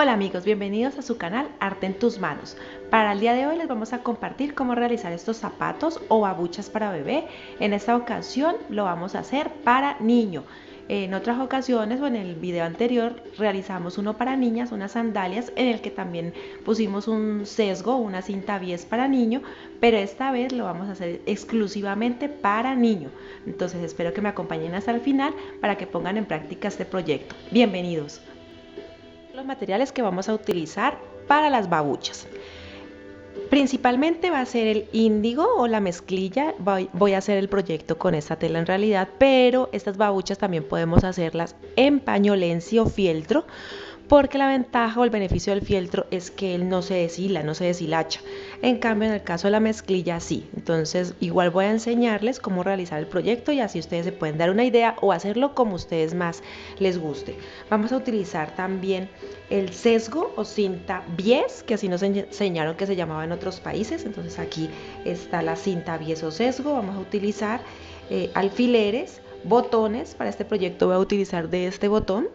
Hola amigos, bienvenidos a su canal Arte en tus manos. Para el día de hoy les vamos a compartir cómo realizar estos zapatos o babuchas para bebé. En esta ocasión lo vamos a hacer para niño. En otras ocasiones o en el video anterior realizamos uno para niñas, unas sandalias en el que también pusimos un sesgo, una cinta bies para niño, pero esta vez lo vamos a hacer exclusivamente para niño. Entonces espero que me acompañen hasta el final para que pongan en práctica este proyecto. Bienvenidos. Los materiales que vamos a utilizar para las babuchas. Principalmente va a ser el índigo o la mezclilla. Voy a hacer el proyecto con esta tela en realidad, pero estas babuchas también podemos hacerlas en pañolensi o fieltro, porque la ventaja o el beneficio del fieltro es que él no se deshila, no se deshilacha. En cambio, en el caso de la mezclilla sí. Entonces igual voy a enseñarles cómo realizar el proyecto y así ustedes se pueden dar una idea o hacerlo como ustedes más les guste. Vamos a utilizar también el sesgo o cinta bies, que así nos enseñaron que se llamaba en otros países. Entonces aquí está la cinta bies o sesgo. Vamos a utilizar alfileres, botones. Para este proyecto voy a utilizar de este botón,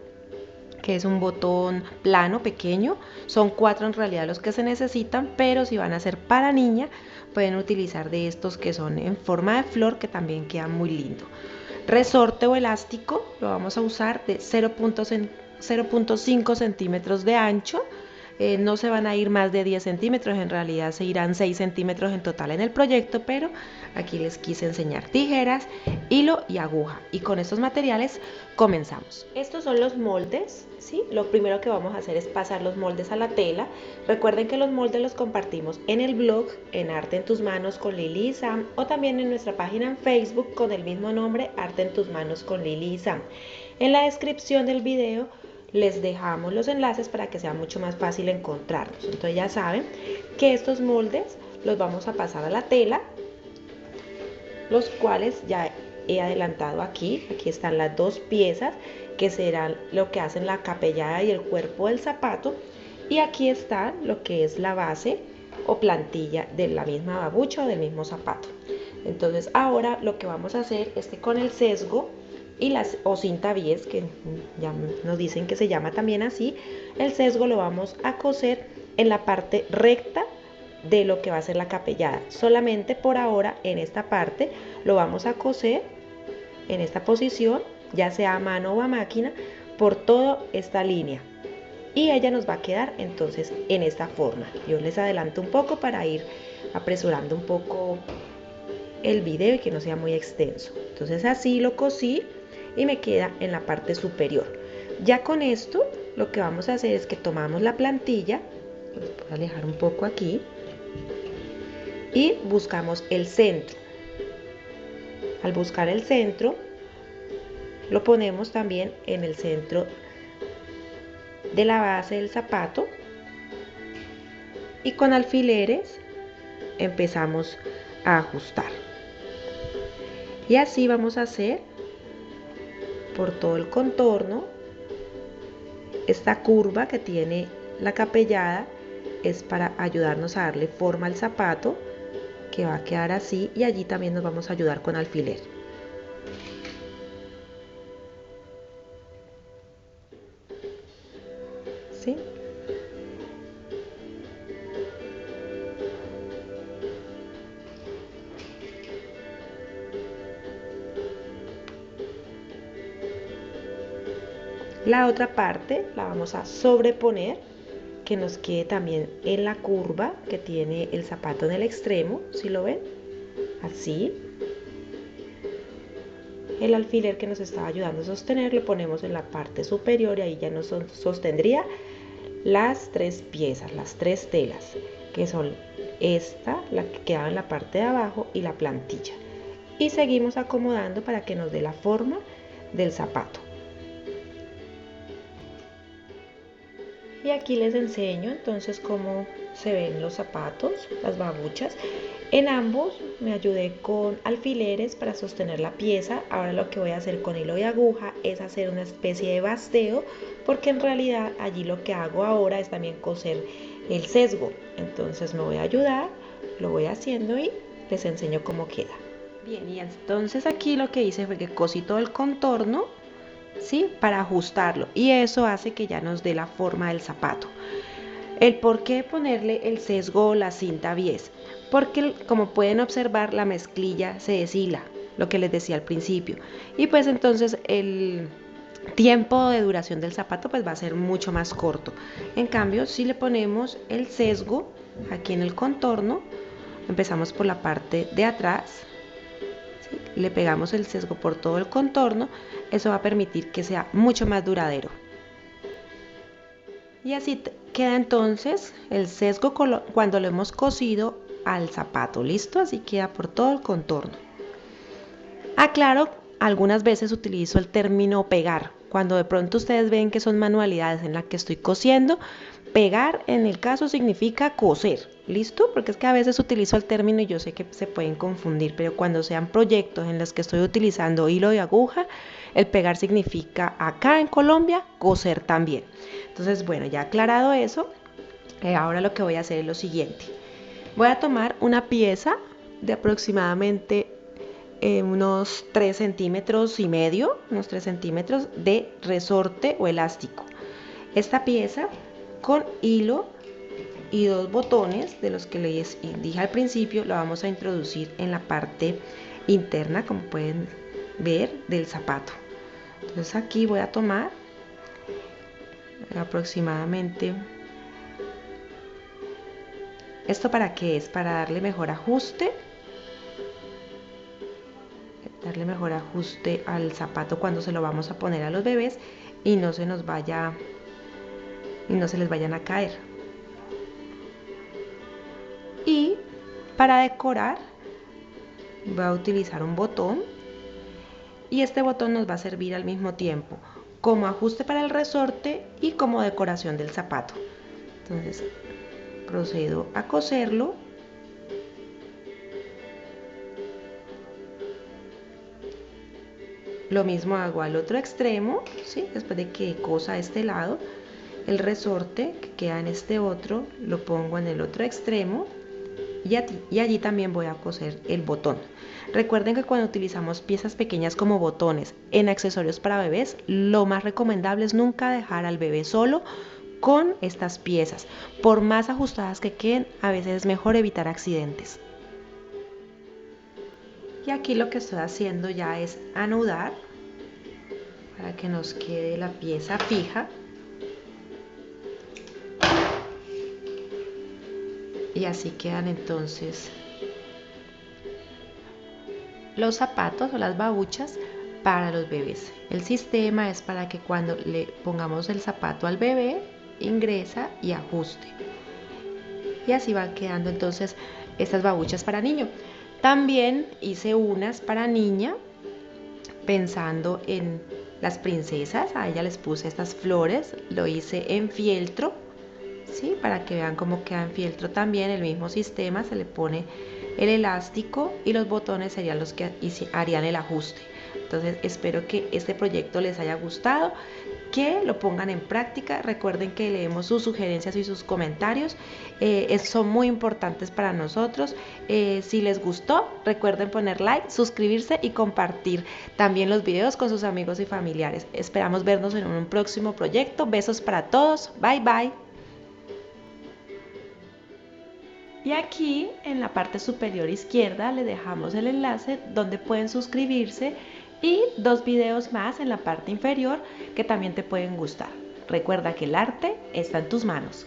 que es un botón plano, pequeño. Son 4 en realidad los que se necesitan, pero si van a ser para niña, pueden utilizar de estos que son en forma de flor, que también quedan muy lindo. Resorte o elástico lo vamos a usar de 0.5 centímetros de ancho. No se van a ir más de 10 centímetros, en realidad se irán 6 centímetros en total en el proyecto, pero aquí les quise enseñar tijeras, hilo y aguja. Y con estos materiales comenzamos. Estos son los moldes, ¿sí? Lo primero que vamos a hacer es pasar los moldes a la tela. Recuerden que los moldes los compartimos en el blog, en Arte en tus manos con Lili y Sam, o también en nuestra página en Facebook con el mismo nombre, Arte en tus manos con Lili y Sam. En la descripción del video les dejamos los enlaces para que sea mucho más fácil encontrarlos. Entonces ya saben que estos moldes los vamos a pasar a la tela, los cuales ya he adelantado aquí. Aquí están las dos piezas que serán lo que hacen la capellada y el cuerpo del zapato, y aquí está lo que es la base o plantilla de la misma babucha o del mismo zapato. Entonces ahora lo que vamos a hacer es que con el sesgo y o cinta bies, que ya nos dicen que se llama también así, el sesgo lo vamos a coser en la parte recta de lo que va a ser la capellada. Solamente por ahora en esta parte lo vamos a coser en esta posición, ya sea a mano o a máquina, por toda esta línea, y ella nos va a quedar entonces en esta forma. Yo les adelanto un poco para ir apresurando un poco el video y que no sea muy extenso. Entonces así lo cosí y me queda en la parte superior. Ya con esto lo que vamos a hacer es que tomamos la plantilla, voy a alejar un poco aquí, y buscamos el centro. Al buscar el centro lo ponemos también en el centro de la base del zapato, y con alfileres empezamos a ajustar, y así vamos a hacer por todo el contorno. Esta curva que tiene la capellada es para ayudarnos a darle forma al zapato, que va a quedar así, y allí también nos vamos a ayudar con alfiler. ¿Sí? La otra parte la vamos a sobreponer, que nos quede también en la curva que tiene el zapato en el extremo, ¿sí lo ven? Así. El alfiler que nos estaba ayudando a sostener lo ponemos en la parte superior, y ahí ya nos sostendría las 3 piezas, las 3 telas, que son esta, la que queda en la parte de abajo, y la plantilla. Y seguimos acomodando para que nos dé la forma del zapato. Y aquí les enseño entonces cómo se ven los zapatos, las babuchas. En ambos me ayudé con alfileres para sostener la pieza. Ahora lo que voy a hacer con hilo y aguja es hacer una especie de basteo, porque en realidad allí lo que hago ahora es también coser el sesgo. Entonces me voy a ayudar, lo voy haciendo y les enseño cómo queda. Bien, y entonces aquí lo que hice fue que cosí todo el contorno ¿sí? Para ajustarlo, y eso hace que ya nos dé la forma del zapato. El por qué ponerle el sesgo o la cinta bies, porque como pueden observar, la mezclilla se deshila, lo que les decía al principio, y pues entonces el tiempo de duración del zapato pues va a ser mucho más corto. En cambio, si le ponemos el sesgo aquí en el contorno, empezamos por la parte de atrás, ¿sí? Le pegamos el sesgo por todo el contorno, eso va a permitir que sea mucho más duradero. Y así queda entonces el sesgo cuando lo hemos cosido al zapato. ¿Listo? Así queda por todo el contorno. Aclaro, algunas veces utilizo el término pegar. Cuando de pronto ustedes ven que son manualidades en las que estoy cosiendo, pegar en el caso significa coser. ¿Listo? Porque es que a veces utilizo el término y yo sé que se pueden confundir, pero cuando sean proyectos en los que estoy utilizando hilo y aguja, el pegar significa acá en Colombia coser también. Entonces, bueno, ya aclarado eso, ahora lo que voy a hacer es lo siguiente. Voy a tomar una pieza de aproximadamente unos 3 centímetros y medio, unos 3 centímetros de resorte o elástico. Esta pieza con hilo y 2 botones de los que les dije al principio, lo vamos a introducir en la parte interna, como pueden ver, del zapato. Entonces aquí voy a tomar aproximadamente, ¿esto para qué es? Para darle mejor ajuste al zapato cuando se lo vamos a poner a los bebés y no se les vayan a caer. Y para decorar voy a utilizar un botón, y este botón nos va a servir al mismo tiempo como ajuste para el resorte y como decoración del zapato. Entonces procedo a coserlo. Lo mismo hago al otro extremo, ¿sí? Después de que cosa este lado, el resorte que queda en este otro lo pongo en el otro extremo, y allí también voy a coser el botón. Recuerden que cuando utilizamos piezas pequeñas como botones en accesorios para bebés, lo más recomendable es nunca dejar al bebé solo con estas piezas. Por más ajustadas que queden, a veces es mejor evitar accidentes. Y aquí lo que estoy haciendo ya es anudar para que nos quede la pieza fija. Y así quedan entonces los zapatos o las babuchas para los bebés. El sistema es para que cuando le pongamos el zapato al bebé, ingresa y ajuste. Y así van quedando entonces estas babuchas para niño. También hice unas para niña pensando en las princesas. A ella les puse estas flores, lo hice en fieltro, ¿sí? Para que vean cómo queda en fieltro también. El mismo sistema, se le pone el elástico y los botones serían los que harían el ajuste. Entonces espero que este proyecto les haya gustado, que lo pongan en práctica. Recuerden que leemos sus sugerencias y sus comentarios, son muy importantes para nosotros. Si les gustó, recuerden poner like, suscribirse y compartir también los videos con sus amigos y familiares. Esperamos vernos en un próximo proyecto. Besos para todos, bye bye. Y aquí en la parte superior izquierda les dejamos el enlace donde pueden suscribirse, y 2 videos más en la parte inferior que también te pueden gustar. Recuerda que el arte está en tus manos.